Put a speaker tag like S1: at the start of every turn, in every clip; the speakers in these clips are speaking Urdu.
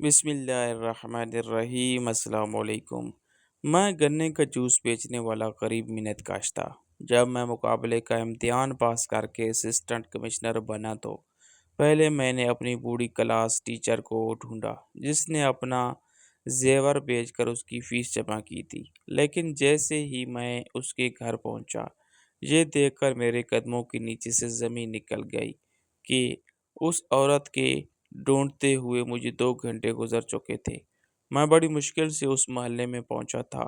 S1: بسم اللہ الرحمن الرحیم، السلام علیکم۔ میں گنے کا جوس بیچنے والا غریب منت کاش تھا۔ جب میں مقابلے کا امتحان پاس کر کے اسسٹنٹ کمشنر بنا تو پہلے میں نے اپنی بوڑھی کلاس ٹیچر کو ڈھونڈا جس نے اپنا زیور بیچ کر اس کی فیس جمع کی تھی، لیکن جیسے ہی میں اس کے گھر پہنچا یہ دیکھ کر میرے قدموں کے نیچے سے زمین نکل گئی کہ اس عورت کے ڈھونڈتے ہوئے مجھے 2 گھنٹے گزر چکے تھے۔ میں بڑی مشکل سے اس محلے میں پہنچا تھا۔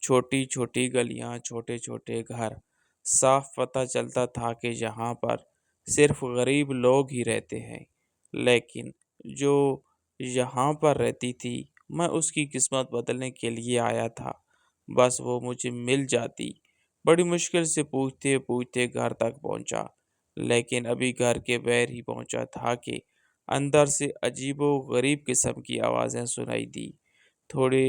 S1: چھوٹی چھوٹی گلیاں، چھوٹے چھوٹے گھر، صاف پتہ چلتا تھا کہ یہاں پر صرف غریب لوگ ہی رہتے ہیں، لیکن جو یہاں پر رہتی تھی میں اس کی قسمت بدلنے کے لیے آیا تھا، بس وہ مجھے مل جاتی۔ بڑی مشکل سے پوچھتے پوچھتے گھر تک پہنچا، لیکن ابھی گھر کے باہر ہی پہنچا تھا کہ اندر سے عجیب و غریب قسم کی آوازیں سنائی دی۔ تھوڑے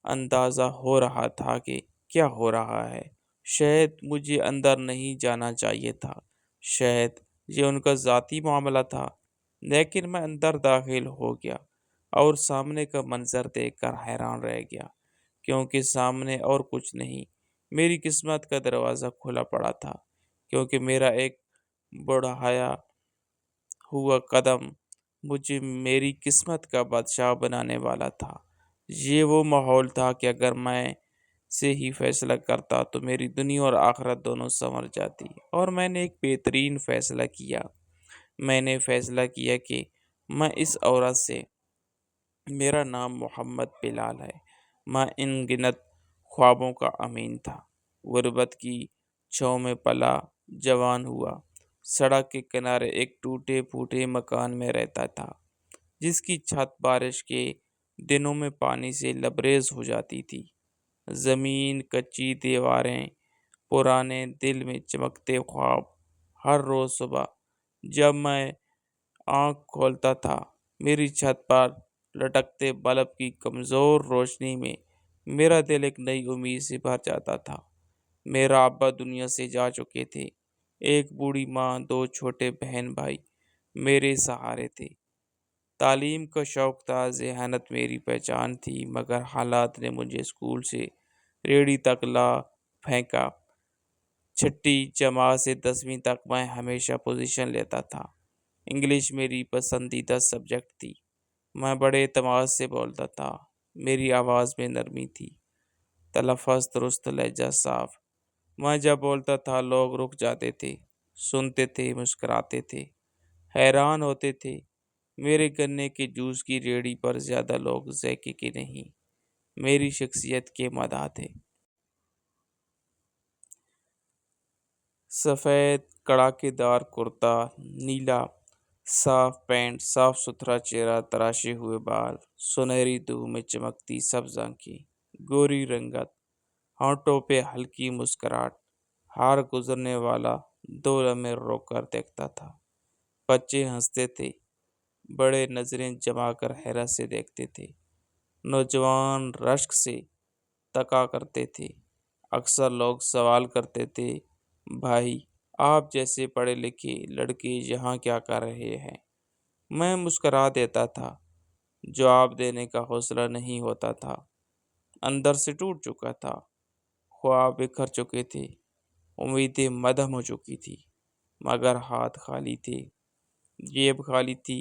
S1: اندازہ ہو رہا تھا کہ کیا ہو رہا ہے۔ شاید مجھے اندر نہیں جانا چاہیے تھا، شاید یہ ان کا ذاتی معاملہ تھا، لیکن میں اندر داخل ہو گیا اور سامنے کا منظر دیکھ کر حیران رہ گیا، کیونکہ سامنے اور کچھ نہیں، میری قسمت کا دروازہ کھلا پڑا تھا، کیونکہ میرا ایک بڑھایا ہوا قدم مجھے میری قسمت کا بادشاہ بنانے والا تھا۔ یہ وہ ماحول تھا کہ اگر میں سے ہی فیصلہ کرتا تو میری دنیا اور آخرت دونوں سنور جاتی، اور میں نے ایک بہترین فیصلہ کیا۔ میں نے فیصلہ کیا کہ میں اس عورت سے، میرا نام محمد بلال ہے، میں ان گنت خوابوں کا امین تھا۔ غربت کی چھاؤں میں پلا، جوان ہوا، سڑک کے کنارے ایک ٹوٹے پھوٹے مکان میں رہتا تھا جس کی چھت بارش کے دنوں میں پانی سے لبریز ہو جاتی تھی۔ زمین، کچی دیواریں، پرانے دل میں چمکتے خواب۔ ہر روز صبح جب میں آنکھ کھولتا تھا، میری چھت پر لٹکتے بلب کی کمزور روشنی میں میرا دل ایک نئی امید سے بھر جاتا تھا۔ میرا ابا دنیا سے جا چکے تھے، ایک بوڑھی ماں، 2 چھوٹے بہن بھائی میرے سہارے تھے۔ تعلیم کا شوق تھا، ذہانت میری پہچان تھی، مگر حالات نے مجھے اسکول سے ریڑھی تک لا پھینکا۔ چھٹی جماعت سے 10ویں تک میں ہمیشہ پوزیشن لیتا تھا۔ انگلش میری پسندیدہ سبجیکٹ تھی۔ میں بڑے اعتماد سے بولتا تھا، میری آواز میں نرمی تھی، تلفظ درست، لہجہ صاف۔ میں جب بولتا تھا لوگ رک جاتے تھے، سنتے تھے، مسکراتے تھے، حیران ہوتے تھے۔ میرے گنے کے جوس کی ریڑھی پر زیادہ لوگ ذائقے کے نہیں، میری شخصیت کے مداح تھے۔ سفید کڑاکے دار کرتا، نیلا صاف پینٹ، صاف ستھرا چہرہ، تراشے ہوئے بال، سنہری دھوپ میں چمکتی سبز آنکھیں، گوری رنگت، ہونٹوں پہ ہلکی مسکراہٹ۔ ہر گزرنے والا 2 لمحے روک کر دیکھتا تھا۔ بچے ہنستے تھے، بڑے نظریں جما کر حیرت سے دیکھتے تھے، نوجوان رشک سے تکا کرتے تھے۔ اکثر لوگ سوال کرتے تھے، بھائی آپ جیسے پڑھے لکھے لڑکے یہاں کیا کر رہے ہیں؟ میں مسکرا دیتا تھا، جواب دینے کا حوصلہ نہیں ہوتا تھا، اندر سے ٹوٹ چکا تھا، خواب بکھر چکے تھے، امیدیں مدھم ہو چکی تھی، مگر ہاتھ خالی تھے، جیب خالی تھی۔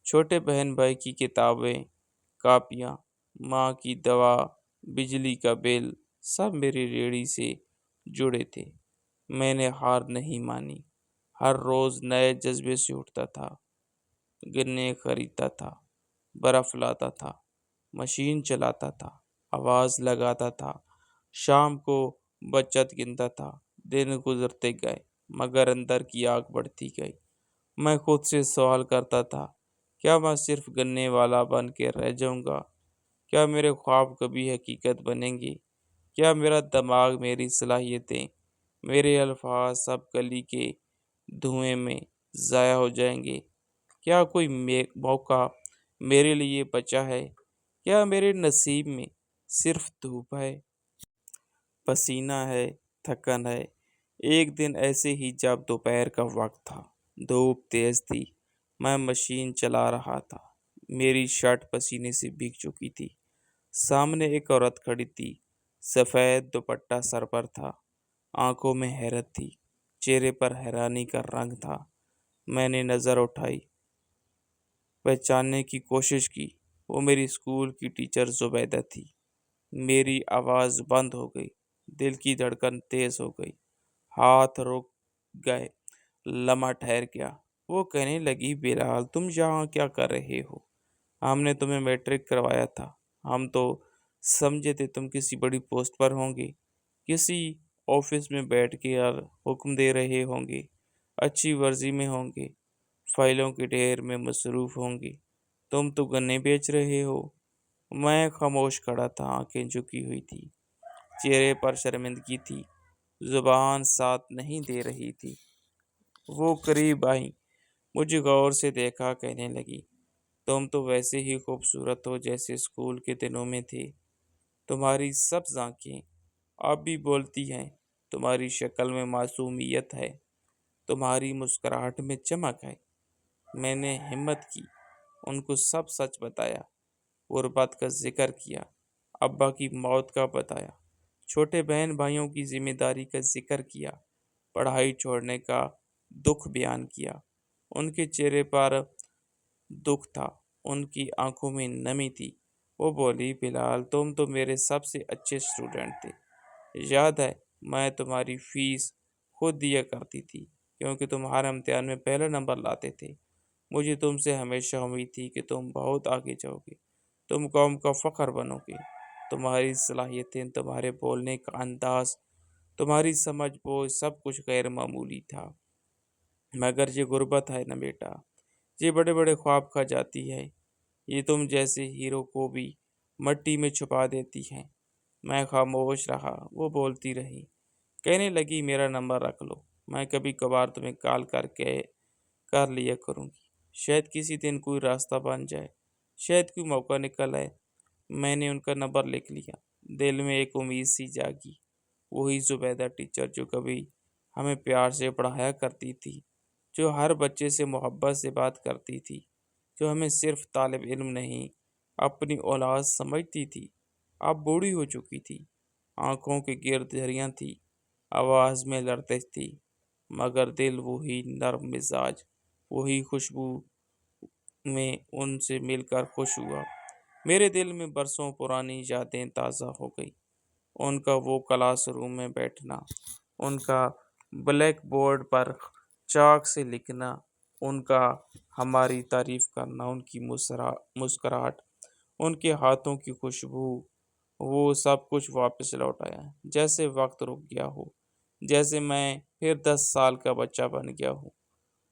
S1: چھوٹے بہن بھائی کی کتابیں، کاپیاں، ماں کی دوا، بجلی کا بل، سب میری ریڑھی سے جڑے تھے۔ میں نے ہار نہیں مانی، ہر روز نئے جذبے سے اٹھتا تھا، گنے خریدتا تھا، برف لاتا تھا، مشین چلاتا تھا، آواز لگاتا تھا، شام کو بچت گنتا تھا۔ دن گزرتے گئے مگر اندر کی آگ بڑھتی گئی۔ میں خود سے سوال کرتا تھا، کیا میں صرف گنے والا بن کے رہ جاؤں گا؟ کیا میرے خواب کبھی حقیقت بنیں گے؟ کیا میرا دماغ، میری صلاحیتیں، میرے الفاظ سب کلی کے دھوئیں میں ضائع ہو جائیں گے؟ کیا کوئی موقع میرے لیے بچا ہے؟ کیا میرے نصیب میں صرف دھوپ ہے، پسینہ ہے، تھکن ہے؟ ایک دن ایسے ہی جب دوپہر کا وقت تھا، دھوپ تیز تھی، میں مشین چلا رہا تھا، میری شرٹ پسینے سے بھیگ چکی تھی۔ سامنے ایک عورت کھڑی تھی، سفید دوپٹہ سر پر تھا، آنکھوں میں حیرت تھی، چہرے پر حیرانی کا رنگ تھا۔ میں نے نظر اٹھائی، پہچاننے کی کوشش کی۔ وہ میری اسکول کی ٹیچر زبیدہ تھی۔ میری آواز بند ہو گئی، دل کی دھڑکن تیز ہو گئی، ہاتھ رک گئے، لمحہ ٹھہر گیا۔ وہ کہنے لگی، بلال تم یہاں کیا کر رہے ہو؟ ہم نے تمہیں میٹرک کروایا تھا، ہم تو سمجھے تھے تم کسی بڑی پوسٹ پر ہوں گے، کسی آفس میں بیٹھ کے اور حکم دے رہے ہوں گے، اچھی ورزی میں ہوں گے، فائلوں کے ڈھیر میں مصروف ہوں گے، تم تو گنے بیچ رہے ہو۔ میں خاموش کھڑا تھا، آنکھیں جھکی ہوئی تھی، چہرے پر شرمندگی تھی، زبان ساتھ نہیں دے رہی تھی۔ وہ قریب آئی، مجھے غور سے دیکھا، کہنے لگی، تم تو ویسے ہی خوبصورت ہو جیسے اسکول کے دنوں میں تھے، تمہاری سبز آنکھیں اب بھی بولتی ہیں، تمہاری شکل میں معصومیت ہے، تمہاری مسکراہٹ میں چمک ہے۔ میں نے ہمت کی، ان کو سب سچ بتایا، غربت کا ذکر کیا، ابا کی موت کا بتایا، چھوٹے بہن بھائیوں کی ذمہ داری کا ذکر کیا، پڑھائی چھوڑنے کا دکھ بیان کیا۔ ان کے چہرے پر دکھ تھا، ان کی آنکھوں میں نمی تھی۔ وہ بولی، بلال تم تو میرے سب سے اچھے اسٹوڈنٹ تھے، یاد ہے میں تمہاری فیس خود دیا کرتی تھی کیونکہ تم ہر امتحان میں پہلا نمبر لاتے تھے۔ مجھے تم سے ہمیشہ امید تھی کہ تم بہت آگے جاؤ گے، تم قوم کا فخر بنو گے۔ تمہاری صلاحیتیں، تمہارے بولنے کا انداز، تمہاری سمجھ بوجھ سب کچھ غیر معمولی تھا، مگر یہ غربت ہے نا بیٹا، یہ بڑے بڑے خواب کھا جاتی ہے، یہ تم جیسے ہیرو کو بھی مٹی میں چھپا دیتی ہے۔ میں خاموش رہا، وہ بولتی رہی، کہنے لگی، میرا نمبر رکھ لو، میں کبھی کبھار تمہیں کال کر لیا کروں گی، شاید کسی دن کوئی راستہ بن جائے، شاید کوئی موقع نکل آئے۔ میں نے ان کا نمبر لکھ لیا، دل میں ایک امید سی جاگی، وہی زبیدہ ٹیچر جو کبھی ہمیں پیار سے پڑھایا کرتی تھی، جو ہر بچے سے محبت سے بات کرتی تھی، جو ہمیں صرف طالب علم نہیں اپنی اولاد سمجھتی تھی، اب بوڑھی ہو چکی تھی، آنکھوں کے گرد جھریاں تھی، آواز میں لرزش تھی، مگر دل وہی نرم مزاج، وہی خوشبو میں ان سے مل کر خوش ہوا۔ میرے دل میں برسوں پرانی یادیں تازہ ہو گئی، ان کا وہ کلاس روم میں بیٹھنا، ان کا بلیک بورڈ پر چاک سے لکھنا، ان کا ہماری تعریف کرنا، ان کی مسکراہٹ، ان کے ہاتھوں کی خوشبو، وہ سب کچھ واپس لوٹ آیا، جیسے وقت رک گیا ہو، جیسے میں پھر 10 سال کا بچہ بن گیا ہوں۔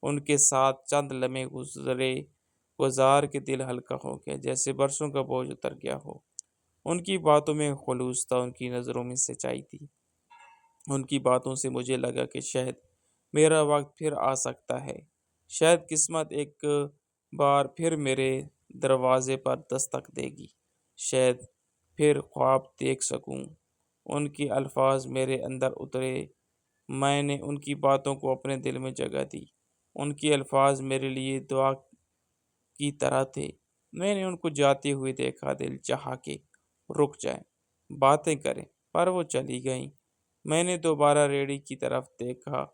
S1: ان کے ساتھ چند لمحے گزار کے دل ہلکا ہو گیا، جیسے برسوں کا بوجھ اتر گیا ہو۔ ان کی باتوں میں خلوص تھا، ان کی نظروں میں سچائی تھی، ان کی باتوں سے مجھے لگا کہ شاید میرا وقت پھر آ سکتا ہے، شاید قسمت ایک بار پھر میرے دروازے پر دستک دے گی، شاید پھر خواب دیکھ سکوں۔ ان کے الفاظ میرے اندر اترے، میں نے ان کی باتوں کو اپنے دل میں جگہ دی، ان کے الفاظ میرے لیے دعا کی طرح تھے۔ میں نے ان کو جاتے ہوئے دیکھا، دل چاہا کہ رک جائیں، باتیں کریں، پر وہ چلی گئیں۔ میں نے دوبارہ ریڑھی کی طرف دیکھا،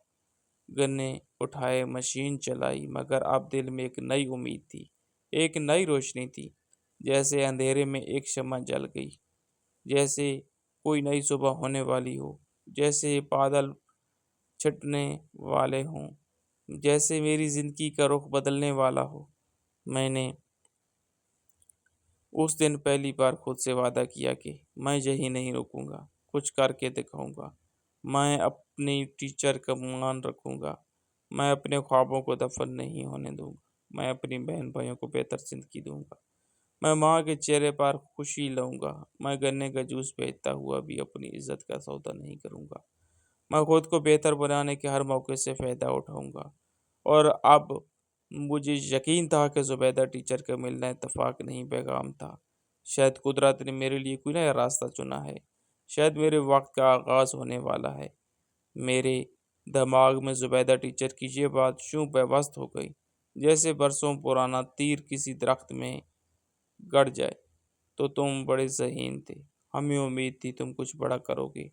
S1: گنے اٹھائے، مشین چلائی، مگر اب دل میں ایک نئی امید تھی، ایک نئی روشنی تھی، جیسے اندھیرے میں ایک شمع جل گئی، جیسے کوئی نئی صبح ہونے والی ہو، جیسے بادل چھٹنے والے ہوں، جیسے میری زندگی کا رخ بدلنے والا ہو۔ میں نے اس دن پہلی بار خود سے وعدہ کیا کہ میں یہی نہیں رکوں گا، کچھ کر کے دکھاؤں گا، میں اپنی ٹیچر کا مان رکھوں گا، میں اپنے خوابوں کو دفن نہیں ہونے دوں گا، میں اپنی بہن بھائیوں کو بہتر زندگی دوں گا، میں ماں کے چہرے پر خوشی لاؤں گا، میں گنے کا جوس بیچتا ہوا بھی اپنی عزت کا سودا نہیں کروں گا، میں خود کو بہتر بنانے کے ہر موقع سے فائدہ اٹھاؤں گا۔ اور اب مجھے یقین تھا کہ زبیدہ ٹیچر کا ملنا اتفاق نہیں، پیغام تھا، شاید قدرت نے میرے لیے کوئی نیا راستہ چنا ہے، شاید میرے وقت کا آغاز ہونے والا ہے۔ میرے دماغ میں زبیدہ ٹیچر کی یہ بات یوں پیوست ہو گئی، جیسے برسوں پرانا تیر کسی درخت میں گڑ جائے تو تم بڑے ذہین تھے، ہمیں امید تھی تم کچھ بڑا کرو گے۔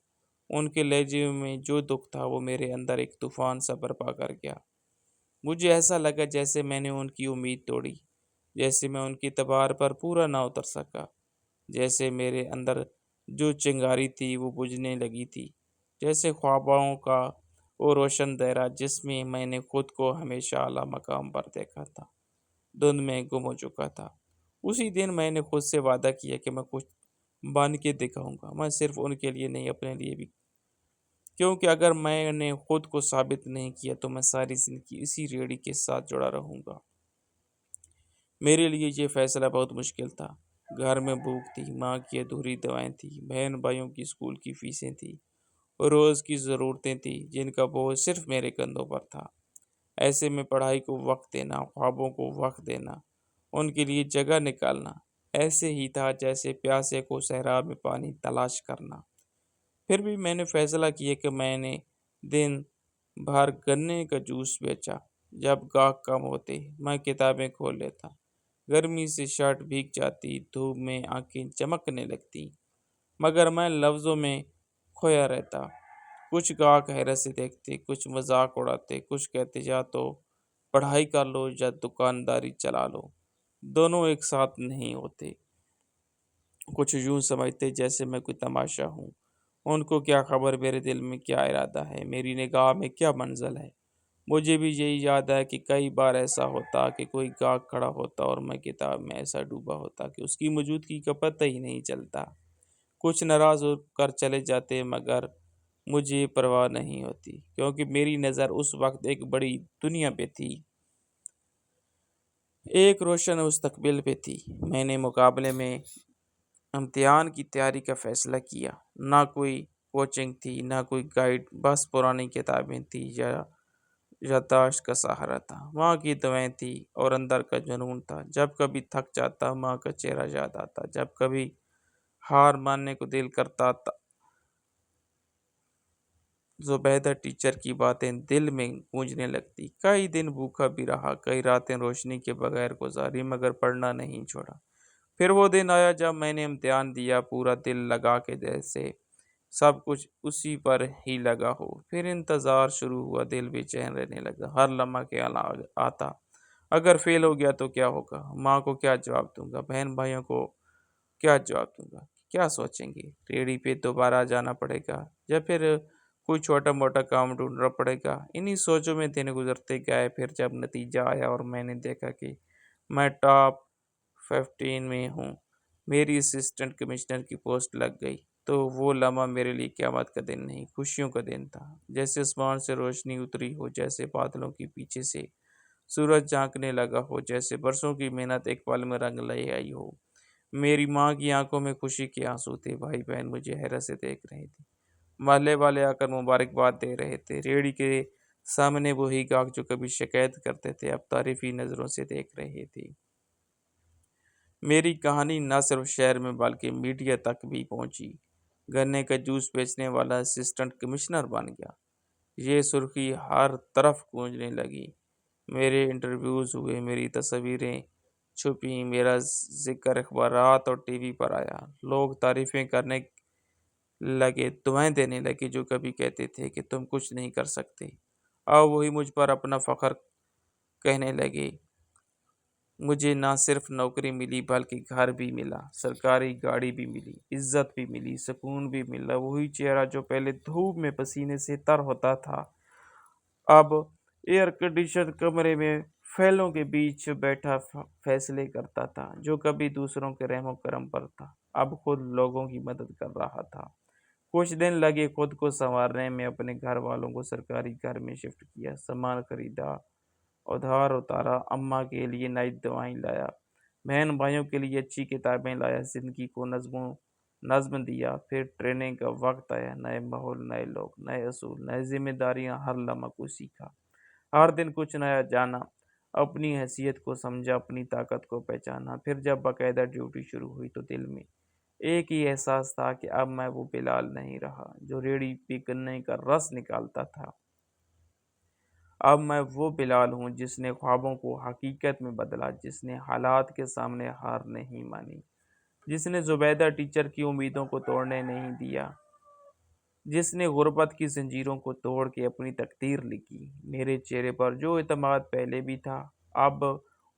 S1: ان کے لہجے میں جو دکھ تھا وہ میرے اندر ایک طوفان سا برپا کر گیا۔ مجھے ایسا لگا جیسے میں نے ان کی امید توڑی، جیسے میں ان کی تبار پر پورا نہ اتر سکا، جیسے میرے اندر جو چنگاری تھی وہ بجھنے لگی تھی، جیسے خوابوں کا وہ روشن دائرہ جس میں نے خود کو ہمیشہ اعلیٰ مقام پر دیکھا تھا، دھند میں گم ہو چکا تھا۔ اسی دن میں نے خود سے وعدہ کیا کہ میں کچھ بن کے دکھاؤں گا، میں صرف ان کے لیے نہیں اپنے لیے بھی، کیونکہ اگر میں نے خود کو ثابت نہیں کیا تو میں ساری زندگی اسی ریڑھی کے ساتھ جڑا رہوں گا۔ میرے لیے یہ فیصلہ بہت مشکل تھا۔ گھر میں بھوک تھی، ماں کی ادھوری دوائیں تھیں، بہن بھائیوں کی اسکول کی فیسیں تھیں، روز کی ضرورتیں تھیں جن کا بوجھ صرف میرے کندھوں پر تھا۔ ایسے میں پڑھائی کو وقت دینا، خوابوں کو وقت دینا، ان کے لیے جگہ نکالنا ایسے ہی تھا جیسے پیاسے کو صحرا میں پانی تلاش کرنا۔ پھر بھی میں نے فیصلہ کیا کہ میں نے دن بھر گنے کا جوس بیچا۔ جب گاہک کم ہوتے میں کتابیں کھول لیتا، گرمی سے شرٹ بھیگ جاتی، دھوپ میں آنکھیں چمکنے لگتی، مگر میں لفظوں میں کھویا رہتا۔ کچھ گاہک حیرت سے دیکھتے، کچھ مذاق اڑاتے، کچھ کہتے یا تو پڑھائی کر لو یا دکانداری چلا لو، دونوں ایک ساتھ نہیں ہوتے۔ کچھ یوں سمجھتے جیسے میں کوئی تماشا ہوں، ان کو کیا خبر میرے دل میں کیا ارادہ ہے، میری نگاہ میں کیا منزل ہے۔ مجھے بھی یہی یاد ہے کہ کئی بار ایسا ہوتا کہ کوئی گاہک کھڑا ہوتا اور میں کتاب میں ایسا ڈوبا ہوتا کہ اس کی موجودگی کا پتہ ہی نہیں چلتا۔ کچھ ناراض ہو کر چلے جاتے مگر مجھے پرواہ نہیں ہوتی، کیونکہ میری نظر اس وقت ایک بڑی دنیا پہ تھی، ایک روشن مستقبل پہ تھی۔ میں نے مقابلے میں امتحان کی تیاری کا فیصلہ کیا۔ نہ کوئی کوچنگ تھی، نہ کوئی گائیڈ، بس پرانی کتابیں تھی یا یادداشت کا سہارا تھا، ماں کی دعائیں تھی اور اندر کا جنون تھا۔ جب کبھی تھک جاتا ماں کا چہرہ یاد آتا، جب کبھی ہار ماننے کو دل کرتا زبیدہ ٹیچر کی باتیں دل میں گونجنے لگتی۔ کئی دن بھوکا بھی رہا، کئی راتیں روشنی کے بغیر گزاری، مگر پڑھنا نہیں چھوڑا۔ پھر وہ دن آیا جب میں نے امتحان دیا، پورا دل لگا کے، جیسے سب کچھ اسی پر ہی لگا ہو۔ پھر انتظار شروع ہوا، دل بے چین رہنے لگا، ہر لمحہ خیال آتا اگر فیل ہو گیا تو کیا ہوگا، ماں کو کیا جواب دوں گا، بہن بھائیوں کو کیا جواب دوں گا، کیا سوچیں گے، ریڑھی پہ دوبارہ جانا پڑے گا یا پھر کوئی چھوٹا موٹا کام ڈھونڈنا پڑے گا۔ انہی سوچوں میں دن گزرتے گئے۔ پھر جب نتیجہ آیا اور میں نے دیکھا کہ میں ٹاپ 15 میں ہوں، میری اسسٹنٹ کمشنر کی پوسٹ لگ گئی، تو وہ لمحہ میرے لیے قیامت کا دن نہیں، خوشیوں کا دن تھا۔ جیسے آسمان سے روشنی اتری ہو، جیسے بادلوں کے پیچھے سے سورج جھانکنے لگا ہو، جیسے برسوں کی محنت ایک پل میں رنگ لے آئی ہو۔ میری ماں کی آنکھوں میں خوشی کے آنسو تھے، بھائی بہن مجھے حیرت سے دیکھ رہے تھے، محلے والے آ کر مبارکباد دے رہے تھے، ریڑھی کے سامنے وہی گاہک جو کبھی شکایت کرتے تھے اب تعریفی نظروں سے دیکھ رہے تھے۔ میری کہانی نہ صرف شہر میں بلکہ میڈیا تک بھی پہنچی۔ گنے کا جوس بیچنے والا اسسٹنٹ کمشنر بن گیا، یہ سرخی ہر طرف گونجنے لگی۔ میرے انٹرویوز ہوئے، میری تصویریں چھپی، میرا ذکر اخبارات اور ٹی وی پر آیا، لوگ تعریفیں کرنے لگے، دعائیں دینے لگے، جو کبھی کہتے تھے کہ تم کچھ نہیں کر سکتے اب وہی مجھ پر اپنا فخر کہنے لگے۔ مجھے نہ صرف نوکری ملی بلکہ گھر بھی ملا، سرکاری گاڑی بھی ملی، عزت بھی ملی، سکون بھی ملا۔ وہی چہرہ جو پہلے دھوپ میں پسینے سے تر ہوتا تھا اب ایئر کنڈیشن کمرے میں فیلوں کے بیچ بیٹھا فیصلے کرتا تھا، جو کبھی دوسروں کے رحم و کرم پر تھا اب خود لوگوں کی مدد کر رہا تھا۔ کچھ دن لگے خود کو سنوارنے میں، اپنے گھر والوں کو سرکاری گھر میں شفٹ کیا، سامان خریدا، ادھار اتارا، اماں کے لیے نئی دوائیں لایا، بہن بھائیوں کے لیے اچھی کتابیں لایا، زندگی کو نظم دیا۔ پھر ٹریننگ کا وقت آیا، نئے ماحول، نئے لوگ، نئے اصول، نئے ذمہ داریاں، ہر لمحہ کو سیکھا، ہر دن کچھ نیا جانا، اپنی حیثیت کو سمجھا، اپنی طاقت کو پہچانا۔ پھر جب باقاعدہ ڈیوٹی شروع ہوئی تو دل میں ایک ہی احساس تھا کہ اب میں وہ بلال نہیں رہا جو ریڑھی پہ گنے کا رس نکالتا تھا، اب میں وہ بلال ہوں جس نے خوابوں کو حقیقت میں بدلا، جس نے حالات کے سامنے ہار نہیں مانی، جس نے زبیدہ ٹیچر کی امیدوں کو توڑنے نہیں دیا، جس نے غربت کی زنجیروں کو توڑ کے اپنی تقدیر لکھی۔ میرے چہرے پر جو اعتماد پہلے بھی تھا، اب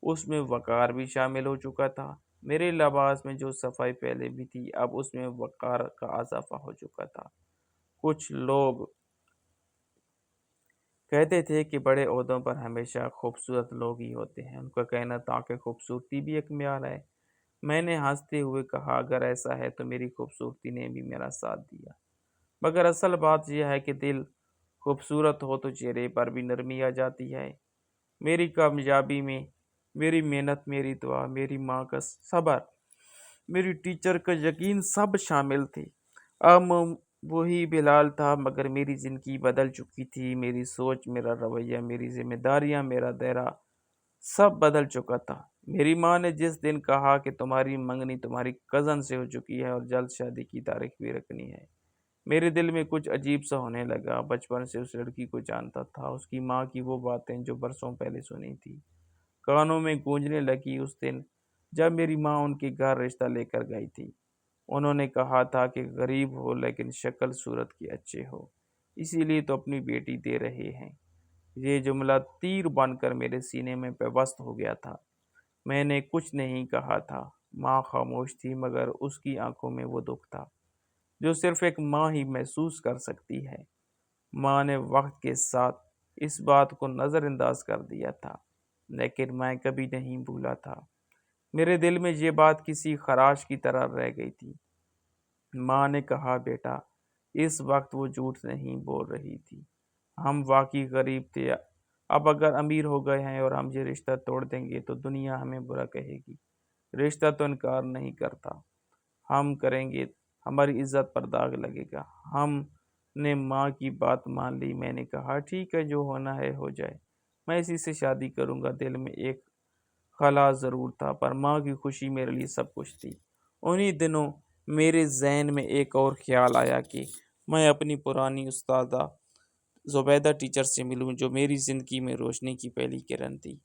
S1: اس میں وقار بھی شامل ہو چکا تھا۔ میرے لباس میں جو صفائی پہلے بھی تھی، اب اس میں وقار کا اضافہ ہو چکا تھا۔ کچھ لوگ کہتے تھے کہ بڑے عہدوں پر ہمیشہ خوبصورت لوگ ہی ہوتے ہیں۔ ان کا کہنا تھا کہ خوبصورتی بھی ایک معیار ہے۔ میں نے ہنستے ہوئے کہا، اگر ایسا ہے تو میری خوبصورتی نے بھی میرا ساتھ دیا، مگر اصل بات یہ ہے کہ دل خوبصورت ہو تو چہرے پر بھی نرمی آ جاتی ہے۔ میری کامیابی میں میری محنت، میری دعا، میری ماں کا صبر، میری ٹیچر کا یقین سب شامل تھے۔ اب میں وہی بلال تھا، مگر میری زندگی بدل چکی تھی۔ میری سوچ، میرا رویہ، میری ذمہ داریاں، میرا دائرہ سب بدل چکا تھا۔ میری ماں نے جس دن کہا کہ تمہاری منگنی تمہاری کزن سے ہو چکی ہے اور جلد شادی کی تاریخ بھی رکھنی ہے، میرے دل میں کچھ عجیب سا ہونے لگا۔ بچپن سے اس لڑکی کو جانتا تھا، اس کی ماں کی وہ باتیں جو برسوں پہلے سنی تھی کانوں میں گونجنے لگی اس دن جب میری ماں ان کے گھر رشتہ لے کر گئی تھی۔ انہوں نے کہا تھا کہ غریب ہو لیکن شکل صورت کے اچھے ہو، اسی لیے تو اپنی بیٹی دے رہے ہیں۔ یہ جملہ تیر بن کر میرے سینے میں پیوست ہو گیا تھا۔ میں نے کچھ نہیں کہا تھا۔ ماں خاموش تھی، مگر اس کی آنکھوں میں وہ دکھ تھا جو صرف ایک ماں ہی محسوس کر سکتی ہے۔ ماں نے وقت کے ساتھ اس بات کو نظر انداز کر دیا تھا، لیکن میں کبھی نہیں بھولا تھا۔ میرے دل میں یہ بات کسی خراش کی طرح رہ گئی تھی۔ ماں نے کہا، بیٹا، اس وقت وہ جھوٹ نہیں بول رہی تھی، ہم واقعی غریب تھے۔ اب اگر امیر ہو گئے ہیں اور ہم یہ رشتہ توڑ دیں گے تو دنیا ہمیں برا کہے گی۔ رشتہ تو انکار نہیں کرتا، ہم کریں گے، ہماری عزت پر داغ لگے گا۔ ہم نے ماں کی بات مان لی۔ میں نے کہا، ٹھیک ہے، جو ہونا ہے ہو جائے، میں اسی سے شادی کروں گا۔ دل میں ایک خلا ضرور تھا، پر ماں کی خوشی میرے لیے سب کچھ تھی۔ انہی دنوں میرے ذہن میں ایک اور خیال آیا کہ میں اپنی پرانی استادہ زبیدہ ٹیچر سے ملوں، جو میری زندگی میں روشنی کی پہلی کرن تھی،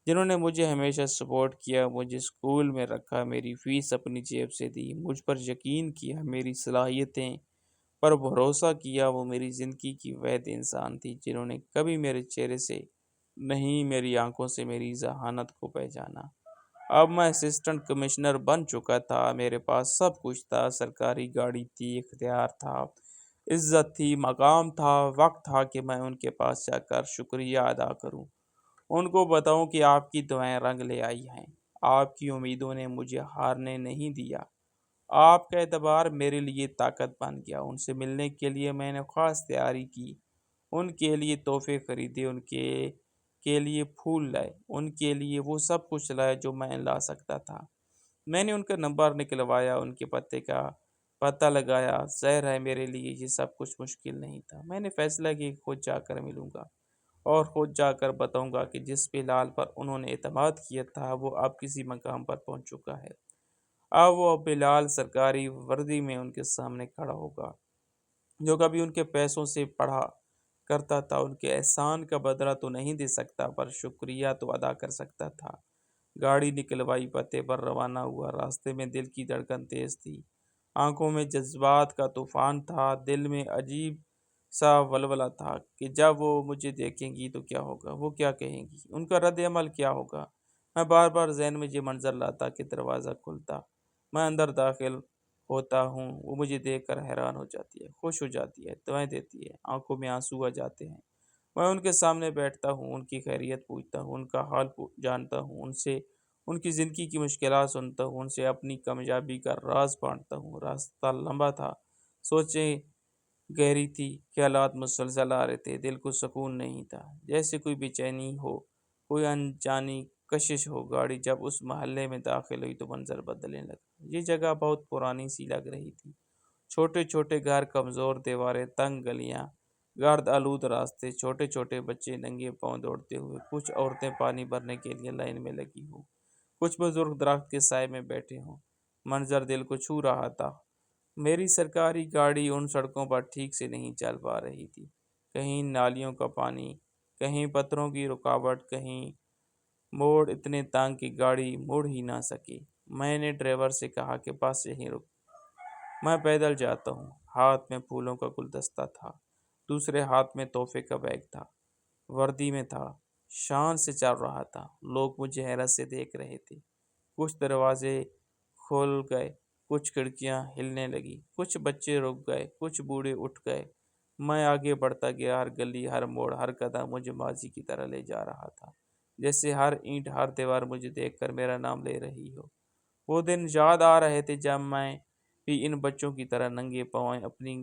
S1: جنہوں نے مجھے ہمیشہ سپورٹ کیا، مجھے اسکول میں رکھا، میری فیس اپنی جیب سے دی، مجھ پر یقین کیا، میری صلاحیتیں پر بھروسہ کیا۔ وہ میری زندگی کی واحد انسان تھی جنہوں نے کبھی میرے چہرے سے نہیں، میری آنکھوں سے میری ذہانت کو پہچانا۔ اب میں اسسٹنٹ کمشنر بن چکا تھا، میرے پاس سب کچھ تھا، سرکاری گاڑی تھی، اختیار تھا، عزت تھی، مقام تھا۔ وقت تھا کہ میں ان کے پاس جا کر شکریہ ادا کروں، ان کو بتاؤں کہ آپ کی دعائیں رنگ لے آئی ہیں، آپ کی امیدوں نے مجھے ہارنے نہیں دیا، آپ کا اعتبار میرے لیے طاقت بن گیا۔ ان سے ملنے کے لیے میں نے خاص تیاری کی، ان کے لیے تحفے خریدے، ان کے لیے پھول لائے، ان کے لیے وہ سب کچھ لائے جو میں لا سکتا تھا۔ میں نے ان کا نمبر نکلوایا، ان کے پتے کا پتہ لگایا۔ ظاہر ہے میرے لیے یہ سب کچھ مشکل نہیں تھا۔ میں نے فیصلہ کیا کہ خود جا کر ملوں گا اور خود جا کر بتاؤں گا کہ جس بلال پر انہوں نے اعتماد کیا تھا وہ اب کسی مقام پر پہنچ چکا ہے۔ اب وہ بلال سرکاری وردی میں ان کے سامنے کھڑا ہوگا، جو کبھی ان کے پیسوں سے پڑھا کرتا تھا۔ ان کے احسان کا بدلہ تو نہیں دے سکتا، پر شکریہ تو ادا کر سکتا تھا۔ گاڑی نکلوائی، پتے پر روانہ ہوا۔ راستے میں دل کی دھڑکن تیز تھی، آنکھوں میں جذبات کا طوفان تھا، دل میں عجیب سا ولولہ تھا کہ جب وہ مجھے دیکھیں گی تو کیا ہوگا، وہ کیا کہیں گی، ان کا رد عمل کیا ہوگا۔ میں بار بار ذہن میں یہ منظر لاتا کہ دروازہ کھلتا، میں اندر داخل ہوتا ہوں، وہ مجھے دیکھ کر حیران ہو جاتی ہے، خوش ہو جاتی ہے، دعائیں دیتی ہے، آنکھوں میں آنسو آ جاتے ہیں۔ میں ان کے سامنے بیٹھتا ہوں، ان کی خیریت پوچھتا ہوں، ان کا حال جانتا ہوں، ان سے ان کی زندگی کی مشکلات سنتا ہوں، ان سے اپنی کامیابی کا راز بانٹتا ہوں۔ راستہ لمبا تھا، سوچیں گہری تھی، خیالات مسلسل آ رہے تھے، دل کو سکون نہیں تھا، جیسے کوئی بے چینی ہو، کوئی انجانی کشش ہو۔ گاڑی جب اس محلے میں داخل ہوئی تو منظر بدلنے لگا۔ یہ جگہ بہت پرانی سی لگ رہی تھی، چھوٹے چھوٹے گھر، کمزور دیواریں، تنگ گلیاں، گرد آلود راستے، چھوٹے چھوٹے بچے ننگے پاؤں دوڑتے ہوئے، کچھ عورتیں پانی بھرنے کے لیے لائن میں لگی ہوں، کچھ بزرگ درخت کے سائے میں بیٹھے ہوں۔ منظر دل کو چھو رہا تھا۔ میری سرکاری گاڑی ان سڑکوں پر ٹھیک سے نہیں چل پا رہی تھی، کہیں نالیوں کا پانی، کہیں پتھروں کی رکاوٹ، کہیں موڑ اتنے تنگ کہ گاڑی مڑ ہی نہ سکی۔ میں نے ڈرائیور سے کہا کہ بس یہیں رک، میں پیدل جاتا ہوں۔ ہاتھ میں پھولوں کا گلدستہ تھا، دوسرے ہاتھ میں تحفے کا بیگ تھا، وردی میں تھا، شان سے چل رہا تھا۔ لوگ مجھے حیرت سے دیکھ رہے تھے۔ کچھ دروازے کھول گئے، کچھ کھڑکیاں ہلنے لگی، کچھ بچے رک گئے، کچھ بوڑھے اٹھ گئے۔ میں آگے بڑھتا گیا، ہر گلی، ہر موڑ، ہر قدم مجھے ماضی کی طرح لے جا رہا تھا، جیسے ہر اینٹ، ہر دیوار مجھے دیکھ کر میرا نام لے رہی ہو۔ وہ دن یاد آ رہے تھے جب میں بھی ان بچوں کی طرح ننگے پاؤں اپنی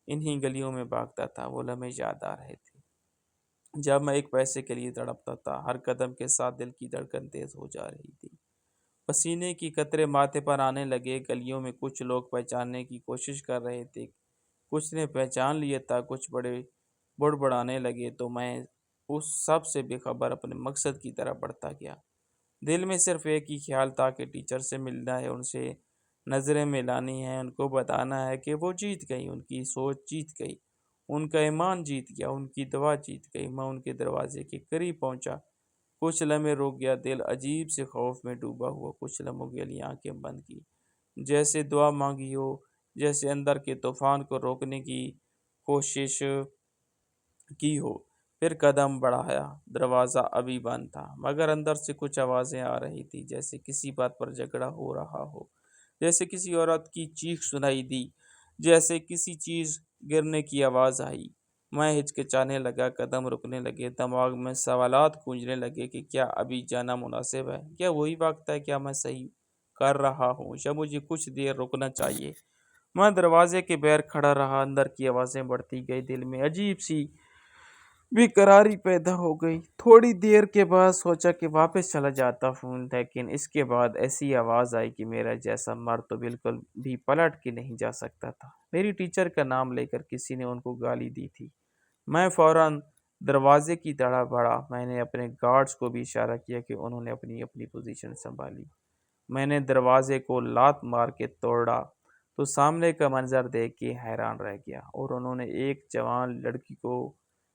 S1: انہی گلیوں میں بھاگتا تھا۔ وہ لمحے یاد آ رہے تھے جب میں ایک پیسے کے لیے تڑپتا تھا۔ ہر قدم کے ساتھ دل کی دھڑکن تیز ہو جا رہی تھی، پسینے کی قطرے ماتھے پر آنے لگے۔ گلیوں میں کچھ لوگ پہچاننے کی کوشش کر رہے تھے، کچھ نے پہچان لیا تھا، کچھ بڑے بڑبڑانے لگے، تو میں اس سب سے بے خبر اپنے مقصد کی طرف بڑھتا گیا۔ دل میں صرف ایک ہی خیال تھا کہ ٹیچر سے ملنا ہے، ان سے نظریں ملانی ہیں، ان کو بتانا ہے کہ وہ جیت گئی، ان کی سوچ جیت گئی، ان کا ایمان جیت گیا، ان کی دعا جیت گئی۔ میں ان کے دروازے کے قریب پہنچا، کچھ لمحے رک گیا، دل عجیب سے خوف میں ڈوبا ہوا۔ کچھ لمحوں کے لیے آنکھیں بند کی، جیسے دعا مانگی ہو، جیسے اندر کے طوفان کو روکنے کی کوشش کی ہو۔ پھر قدم بڑھایا، دروازہ ابھی بند تھا، مگر اندر سے کچھ آوازیں آ رہی تھی، جیسے کسی بات پر جھگڑا ہو رہا ہو، جیسے کسی عورت کی چیخ سنائی دی، جیسے کسی چیز گرنے کی آواز آئی۔ میں ہچکچانے لگا، قدم رکنے لگے، دماغ میں سوالات گونجنے لگے کہ کیا ابھی جانا مناسب ہے؟ کیا وہی وقت ہے؟ کیا میں صحیح کر رہا ہوں یا مجھے کچھ دیر رکنا چاہیے؟ میں دروازے کے باہر کھڑا رہا، اندر کی آوازیں بڑھتی گئی، دل میں عجیب سی بے قراری پیدا ہو گئی۔ تھوڑی دیر کے بعد سوچا کہ واپس چلا جاتا ہوں، لیکن اس کے بعد ایسی آواز آئی کہ میرا جیسا مرد تو بالکل بھی پلٹ کے نہیں جا سکتا تھا۔ میری ٹیچر کا نام لے کر کسی نے ان کو گالی دی تھی۔ میں فوراً دروازے کی طرف بڑھا، میں نے اپنے گارڈز کو بھی اشارہ کیا کہ انہوں نے اپنی پوزیشن سنبھالی۔ میں نے دروازے کو لات مار کے توڑا تو سامنے کا منظر دیکھ کے حیران رہ گیا، اور انہوں نے ایک جوان لڑکی کو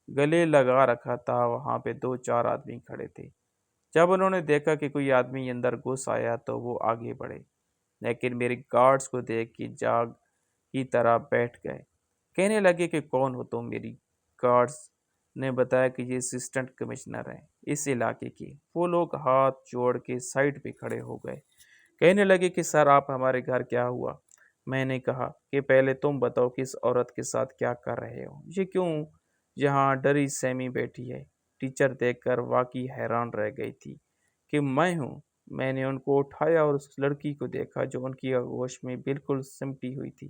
S1: گلے لگا رکھا تھا۔ وہاں پہ 2-4 آدمی کھڑے تھے۔ جب انہوں نے دیکھا کہ کوئی آدمی اندر گھس آیا تو وہ آگے بڑھے، لیکن میرے گارڈز کو دیکھ کے جاگ کی طرح بیٹھ گئے۔ کہنے لگے کہ کون ہو تم؟ میری گارڈز نے بتایا کہ یہ اسسٹنٹ کمشنر ہیں اس علاقے کے۔ وہ لوگ ہاتھ جوڑ کے سائڈ پہ کھڑے ہو گئے، کہنے لگے کہ سر آپ ہمارے گھر کیا ہوا؟ میں نے کہا کہ پہلے تم بتاؤ کہ اس عورت کے ساتھ کیا کر رہے ہو، یہ کیوں یہاں ڈری سیمی بیٹھی ہے؟ ٹیچر دیکھ کر واقعی حیران رہ گئی تھی کہ میں ہوں۔ میں نے ان کو اٹھایا اور اس لڑکی کو دیکھا جو ان کی آغوش میں بالکل سمٹی ہوئی تھی۔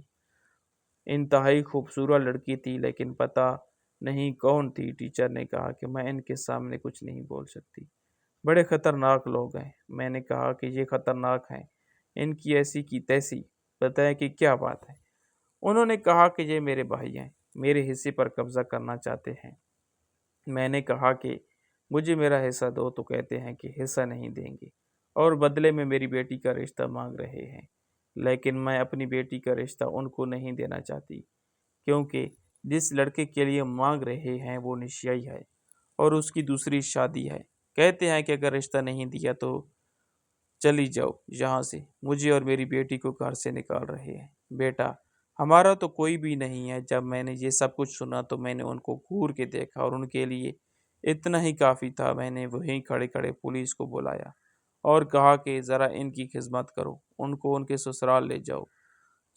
S1: انتہائی خوبصورت لڑکی تھی، لیکن پتہ نہیں کون تھی۔ ٹیچر نے کہا کہ میں ان کے سامنے کچھ نہیں بول سکتی، بڑے خطرناک لوگ ہیں۔ میں نے کہا کہ یہ خطرناک ہیں، ان کی ایسی کی تیسی، بتائیں کہ کیا بات ہے؟ انہوں نے کہا کہ یہ میرے بھائی ہیں، میرے حصے پر قبضہ کرنا چاہتے ہیں۔ میں نے کہا کہ مجھے میرا حصہ دو، تو کہتے ہیں کہ حصہ نہیں دیں گے، اور بدلے میں میری بیٹی کا رشتہ مانگ رہے ہیں۔ لیکن میں اپنی بیٹی کا رشتہ ان کو نہیں دینا چاہتی، کیونکہ جس لڑکے کے لیے مانگ رہے ہیں وہ نشئی ہے اور اس کی دوسری شادی ہے۔ کہتے ہیں کہ اگر رشتہ نہیں دیا تو چلی جاؤ یہاں سے، مجھے اور میری بیٹی کو گھر سے نکال رہے ہیں۔ بیٹا ہمارا تو کوئی بھی نہیں ہے۔ جب میں نے یہ سب کچھ سنا تو میں نے ان کو گھور کے دیکھا، اور ان کے لیے اتنا ہی کافی تھا۔ میں نے وہیں کھڑے کھڑے پولیس کو بلایا اور کہا کہ ذرا ان کی خدمت کرو، ان کو ان کے سسرال لے جاؤ۔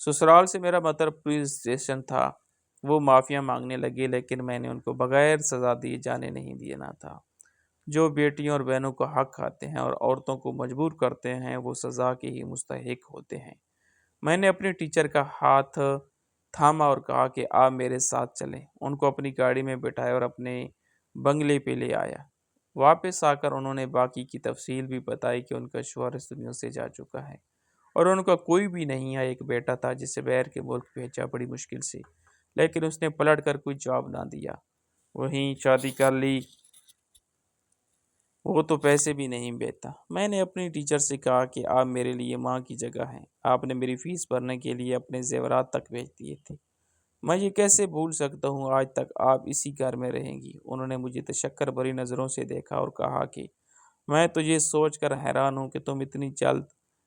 S1: سسرال سے میرا مطلب پولیس اسٹیشن تھا۔ وہ معافیاں مانگنے لگے، لیکن میں نے ان کو بغیر سزا دیے جانے نہیں دینا تھا۔ جو بیٹیوں اور بہنوں کا حق کھاتے ہیں اور عورتوں کو مجبور کرتے ہیں، وہ سزا کے ہی مستحق ہوتے ہیں۔ میں نے اپنے ٹیچر کا ہاتھ تھاما اور کہا کہ آپ میرے ساتھ چلیں۔ ان کو اپنی گاڑی میں بٹھایا اور اپنے بنگلے پہ لے آیا۔ واپس آ کر انہوں نے باقی کی تفصیل بھی بتائی کہ ان کا شوہر اس دنیا سے جا چکا ہے اور ان کا کوئی بھی نہیں ہے۔ ایک بیٹا تھا جسے باہر کے ملک بھیجا بڑی مشکل سے، لیکن اس نے پلٹ کر کوئی جواب نہ دیا، وہیں شادی کر لی۔ وہ تو پیسے بھی نہیں بیتا۔ میں نے اپنی ٹیچر سے کہا کہ آپ میرے لیے ماں کی جگہ ہیں، آپ نے میری فیس بھرنے کے لیے اپنے زیورات تک بیچ دیے تھے۔ میں یہ کیسے بھول سکتا ہوں، آج تک آپ اسی گھر میں رہیں گی۔ انہوں نے مجھے تشکر بھری نظروں سے دیکھا اور کہا کہ میں تو یہ سوچ کر حیران ہوں کہ تم اتنی جلد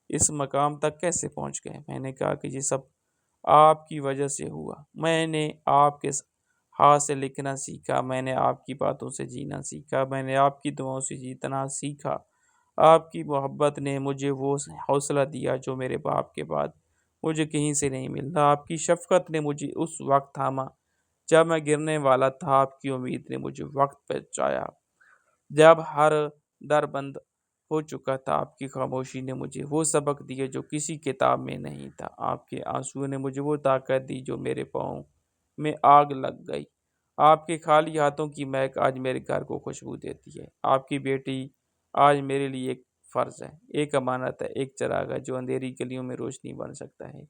S1: اس مقام تک کیسے پہنچ گئے۔ میں نے کہا کہ یہ سب آپ کی وجہ سے ہوا۔ میں نے آپ کے ہاتھ سے لکھنا سیکھا، میں نے آپ کی باتوں سے جینا سیکھا، میں نے آپ کی دعاؤں سے جیتنا سیکھا۔ آپ کی محبت نے مجھے وہ حوصلہ دیا جو میرے باپ کے بعد مجھے کہیں سے نہیں ملتا۔ آپ کی شفقت نے مجھے اس وقت تھاما جب میں گرنے والا تھا۔ آپ کی امید نے مجھے وقت پہ بچایا جب ہر در بند ہو چکا تھا۔ آپ کی خاموشی نے مجھے وہ سبق دیا جو کسی کتاب میں نہیں تھا۔ آپ کے آنسو نے مجھے وہ طاقت دی جو میرے پاؤں میں آگ لگ گئی۔ آپ کے خالی ہاتھوں کی مہک آج میرے گھر کو خوشبو دیتی ہے۔ آپ کی بیٹی آج میرے لیے ایک فرض ہے، ایک امانت ہے، ایک چراغ ہے جو اندھیری گلیوں میں روشنی بن سکتا ہے۔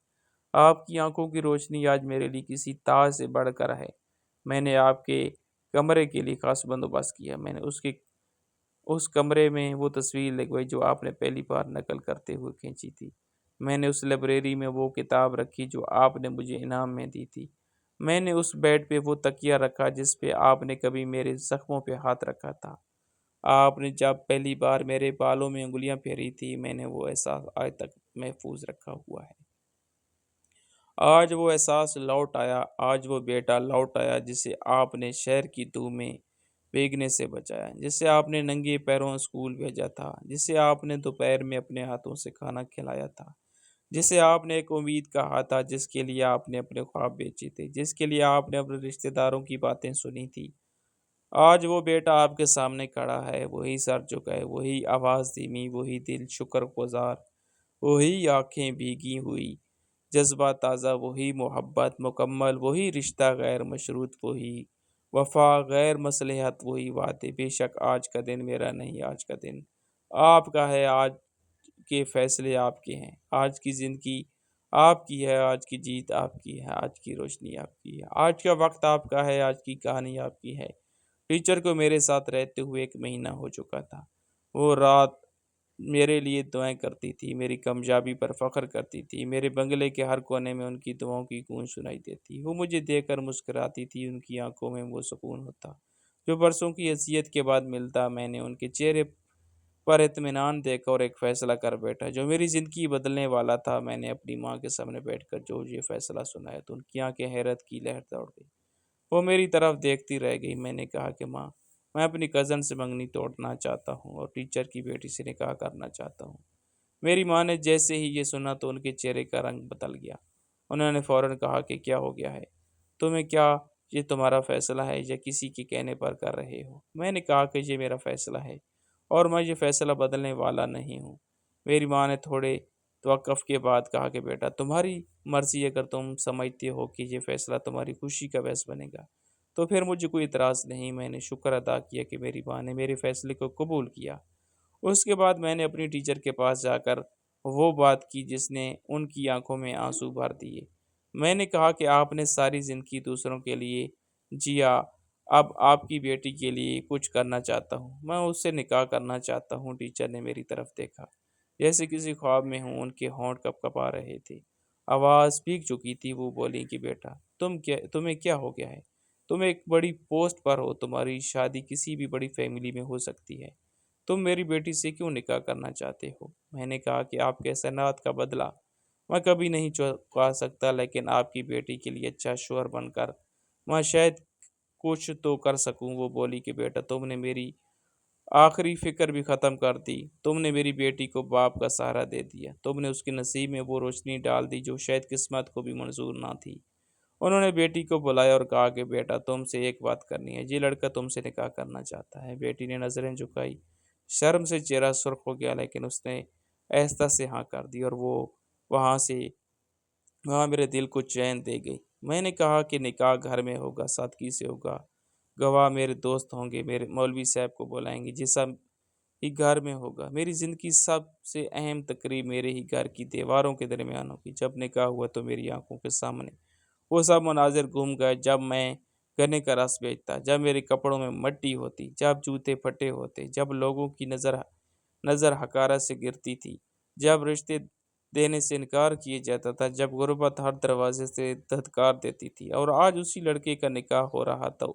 S1: آپ کی آنکھوں کی روشنی آج میرے لیے کسی تاج سے بڑھ کر ہے۔ میں نے آپ کے کمرے کے لیے خاص بندوبست کیا۔ میں نے اس کمرے میں وہ تصویر لگوائی جو آپ نے پہلی بار نقل کرتے ہوئے کھینچی تھی۔ میں نے اس لائبریری میں وہ کتاب رکھی جو آپ نے مجھے انعام میں دی تھی۔ میں نے اس بیڈ پہ وہ تکیہ رکھا جس پہ آپ نے کبھی میرے زخموں پہ ہاتھ رکھا تھا۔ آپ نے جب پہلی بار میرے بالوں میں انگلیاں پھیری تھی، میں نے وہ احساس آج تک محفوظ رکھا ہوا ہے۔ آج وہ احساس لوٹ آیا، آج وہ بیٹا لوٹ آیا جسے آپ نے شہر کی دھوپ میں بھیگنے سے بچایا، جسے آپ نے ننگے پیروں اسکول بھیجا تھا، جسے آپ نے دوپہر میں اپنے ہاتھوں سے کھانا کھلایا تھا، جسے آپ نے ایک امید کہا تھا، جس کے لیے آپ نے اپنے خواب بیچے تھے، جس کے لیے آپ نے اپنے رشتہ داروں کی باتیں سنی تھی۔ آج وہ بیٹا آپ کے سامنے کھڑا ہے، وہی سر جھکا ہے، وہی آواز دھیمی، وہی دل شکر گزار، وہی آنکھیں بھیگی ہوئی، جذبات تازہ، وہی محبت مکمل، وہی رشتہ غیر مشروط، وہی وفا غیر مصلحت، وہی وعدے۔ بے شک آج کا دن میرا نہیں، آج کا دن آپ کا ہے، آج کے فیصلے آپ کے ہیں، آج کی زندگی آپ کی ہے، آج کی جیت آپ کی ہے، آج کی روشنی آپ کی ہے، آج کا وقت آپ کا ہے، آج کی کہانی آپ کی ہے۔ ٹیچر کو میرے ساتھ رہتے ہوئے 1 مہینہ ہو چکا تھا۔ وہ رات میرے لیے دعائیں کرتی تھی، میری کامیابی پر فخر کرتی تھی، میرے بنگلے کے ہر کونے میں ان کی دعاؤں کی گونج سنائی دیتی۔ وہ مجھے دیکھ کر مسکراتی تھی، ان کی آنکھوں میں وہ سکون ہوتا جو برسوں کی اذیت کے بعد ملتا۔ میں نے ان کے چہرے پر اطمینان دیکھا اور ایک فیصلہ کر بیٹھا جو میری زندگی بدلنے والا تھا۔ میں نے اپنی ماں کے سامنے بیٹھ کر جو یہ فیصلہ سنایا تو ان کی آنکھیں حیرت کی لہر دوڑ گئی۔ وہ میری طرف دیکھتی رہ گئی۔ میں نے کہا کہ ماں، میں اپنی کزن سے منگنی توڑنا چاہتا ہوں اور ٹیچر کی بیٹی سے نکاح کرنا چاہتا ہوں۔ میری ماں نے جیسے ہی یہ سنا تو ان کے چہرے کا رنگ بدل گیا۔ انہوں نے فوراً کہا کہ کیا ہو گیا ہے؟ تمہیں کیا یہ تمہارا فیصلہ ہے یا کسی کے کہنے پر کر رہے ہو؟ میں نے کہا کہ یہ میرا فیصلہ ہے اور میں یہ فیصلہ بدلنے والا نہیں ہوں۔ میری ماں نے تھوڑے توقف کے بعد کہا کہ بیٹا، تمہاری مرضی، اگر تم سمجھتے ہو کہ یہ فیصلہ تمہاری خوشی کا باعث بنے گا تو پھر مجھے کوئی اعتراض نہیں۔ میں نے شکر ادا کیا کہ میری ماں نے میرے فیصلے کو قبول کیا۔ اس کے بعد میں نے اپنی ٹیچر کے پاس جا کر وہ بات کی جس نے ان کی آنکھوں میں آنسو بھر دیے۔ میں نے کہا کہ آپ نے ساری زندگی دوسروں کے لیے جیا، اب آپ کی بیٹی کے لیے کچھ کرنا چاہتا ہوں، میں اس سے نکاح کرنا چاہتا ہوں۔ ٹیچر نے میری طرف دیکھا جیسے کسی خواب میں ہوں، ان کے ہونٹ کپ کپا رہے تھے، آواز بھیگ چکی تھی۔ وہ بولی کہ بیٹا، تمہیں کیا ہو گیا ہے؟ تم ایک بڑی پوسٹ پر ہو، تمہاری شادی کسی بھی بڑی فیملی میں ہو سکتی ہے، تم میری بیٹی سے کیوں نکاح کرنا چاہتے ہو؟ میں نے کہا کہ آپ کے احسانات کا بدلہ میں کبھی نہیں چکا سکتا، لیکن آپ کی بیٹی کے لیے اچھا شوہر بن کر میں شاید کچھ تو کر سکوں۔ وہ بولی کہ بیٹا، تم نے میری آخری فکر بھی ختم کر دی، تم نے میری بیٹی کو باپ کا سہارا دے دیا، تم نے اس کے نصیب میں وہ روشنی ڈال دی جو شاید قسمت کو بھی منظور نہ تھی۔ انہوں نے بیٹی کو بلایا اور کہا کہ بیٹا، تم سے ایک بات کرنی ہے، یہ لڑکا تم سے نکاح کرنا چاہتا ہے۔ بیٹی نے نظریں جھکائی، شرم سے چہرہ سرخ ہو گیا، لیکن اس نے آہستہ سے ہاں کر دی اور وہ وہاں سے وہاں میرے دل کو چین دے گئی۔ میں نے کہا کہ نکاح گھر میں ہوگا، سادگی سے ہوگا، گواہ میرے دوست ہوں گے، میرے مولوی صاحب کو بلائیں گے، جیسا ہی گھر میں ہوگا۔ میری زندگی سب سے اہم تقریب میرے ہی گھر کی دیواروں کے درمیان ہوگی۔ جب نکاح ہوا تو میری آنکھوں کے سامنے وہ سب مناظر گھوم گئے، جب میں گنے کا رس بیچتا، جب میرے کپڑوں میں مٹی ہوتی، جب جوتے پھٹے ہوتے، جب لوگوں کی نظر حقارت سے گرتی تھی، جب رشتے دینے سے انکار کیے جاتا تھا، جب غربت ہر دروازے سے دھتکار دیتی تھی، اور آج اسی لڑکے کا نکاح ہو رہا تھا۔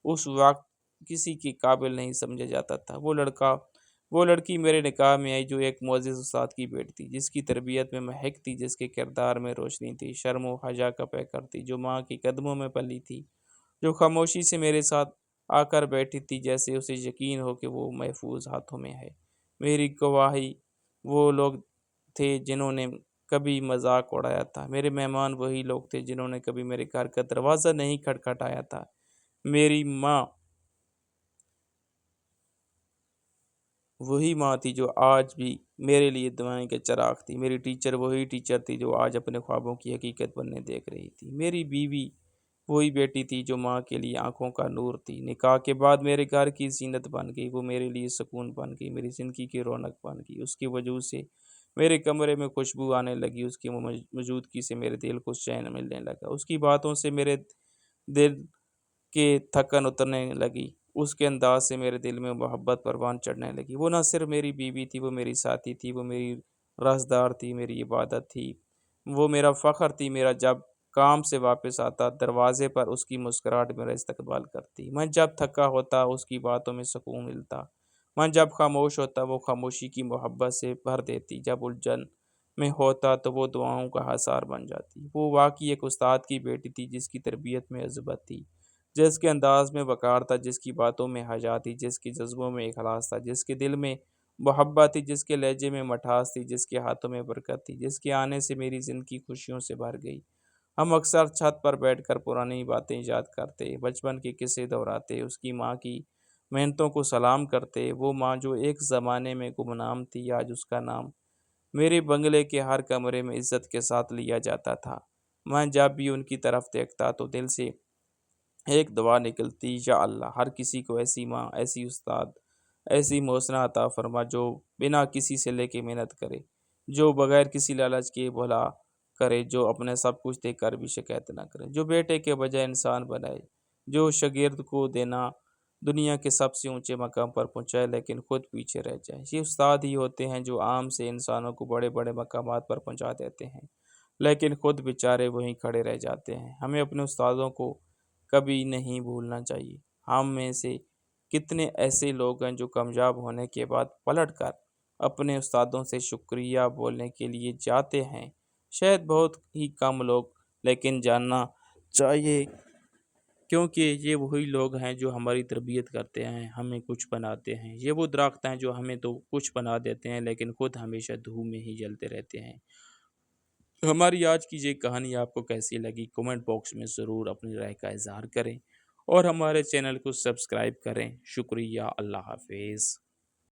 S1: اس وقت کسی کے قابل نہیں سمجھا جاتا تھا۔ وہ لڑکی میرے نکاح میں آئی جو ایک معزز استاد کی بیٹی تھی، جس کی تربیت میں مہک تھی، جس کے کردار میں روشنی تھی، شرم و حیا کا پیکر تھی، جو ماں کے قدموں میں پلی تھی، جو خاموشی سے میرے ساتھ آ کر بیٹھی تھی، جیسے اسے یقین ہو کہ وہ محفوظ ہاتھوں میں ہے۔ میری گواہی وہ لوگ تھے جنہوں نے کبھی مذاق اڑایا تھا، میرے مہمان وہی لوگ تھے جنہوں نے کبھی میرے گھر کا دروازہ نہیں کھٹکھٹایا تھا۔ میری ماں وہی ماں تھی جو آج بھی میرے لیے دعائیں کے چراغ تھی۔ میری ٹیچر وہی ٹیچر تھی جو آج اپنے خوابوں کی حقیقت بننے دیکھ رہی تھی۔ میری بیوی وہی بیٹی تھی جو ماں کے لیے آنکھوں کا نور تھی۔ نکاح کے بعد میرے گھر کی زینت بن گئی، وہ میرے لیے سکون بن گئی، میری زندگی کی رونق بن گئی۔ اس کی وجود سے میرے کمرے میں خوشبو آنے لگی، اس کی موجودگی سے میرے دل کو چین ملنے لگا، اس کی باتوں سے میرے دل کے تھکن اترنے لگی، اس کے انداز سے میرے دل میں محبت پروان چڑھنے لگی۔ وہ نہ صرف میری بیوی تھی، وہ میری ساتھی تھی، وہ میری رازدار تھی، میری عبادت تھی، وہ میرا فخر تھی۔ میرا جب کام سے واپس آتا، دروازے پر اس کی مسکراہٹ میرا استقبال کرتی۔ میں جب تھکا ہوتا، اس کی باتوں میں سکون ملتا۔ میں جب خاموش ہوتا، وہ خاموشی کی محبت سے بھر دیتی۔ جب الجھن میں ہوتا تو وہ دعاؤں کا حصار بن جاتی۔ وہ واقعی ایک استاد کی بیٹی تھی، جس کی تربیت میں عظمت تھی، جس کے انداز میں وقار تھا، جس کی باتوں میں حیا تھی، جس کے جذبوں میں اخلاص تھا، جس کے دل میں محبت تھی، جس کے لہجے میں مٹھاس تھی، جس کے ہاتھوں میں برکت تھی، جس کے آنے سے میری زندگی خوشیوں سے بھر گئی۔ ہم اکثر چھت پر بیٹھ کر پرانی باتیں یاد کرتے، بچپن کے قصے دہراتے، اس کی ماں کی محنتوں کو سلام کرتے۔ وہ ماں جو ایک زمانے میں گمنام تھی، آج اس کا نام میرے بنگلے کے ہر کمرے میں عزت کے ساتھ لیا جاتا تھا۔ میں جب بھی ان کی طرف دیکھتا تو دل سے ایک دعا نکلتی، یا اللہ ہر کسی کو ایسی ماں، ایسی استاد، ایسی محسنہ عطا فرما، جو بنا کسی سے لے کے محنت کرے، جو بغیر کسی لالچ کے بھلا کرے، جو اپنے سب کچھ دے کر بھی شکایت نہ کرے، جو بیٹے کے بجائے انسان بنائے، جو شاگرد کو دینا دنیا کے سب سے اونچے مقام پر پہنچائے لیکن خود پیچھے رہ جائے۔ یہ استاد ہی ہوتے ہیں جو عام سے انسانوں کو بڑے بڑے مقامات پر پہنچا دیتے ہیں، لیکن خود بیچارے وہیں کھڑے رہ جاتے ہیں۔ ہمیں اپنے استادوں کو کبھی نہیں بھولنا چاہیے۔ ہم میں سے کتنے ایسے لوگ ہیں جو کامیاب ہونے کے بعد پلٹ کر اپنے استادوں سے شکریہ بولنے کے لیے جاتے ہیں؟ شاید بہت ہی کم لوگ، لیکن جاننا چاہیے، کیونکہ یہ وہی لوگ ہیں جو ہماری تربیت کرتے ہیں، ہمیں کچھ بناتے ہیں۔ یہ وہ درخت ہیں جو ہمیں تو کچھ بنا دیتے ہیں لیکن خود ہمیشہ دھوپ میں ہی جلتے رہتے ہیں۔ ہماری آج کی یہ کہانی آپ کو کیسی لگی؟ کمنٹ باکس میں ضرور اپنی رائے کا اظہار کریں، اور ہمارے چینل کو سبسکرائب کریں۔ شکریہ، اللہ حافظ۔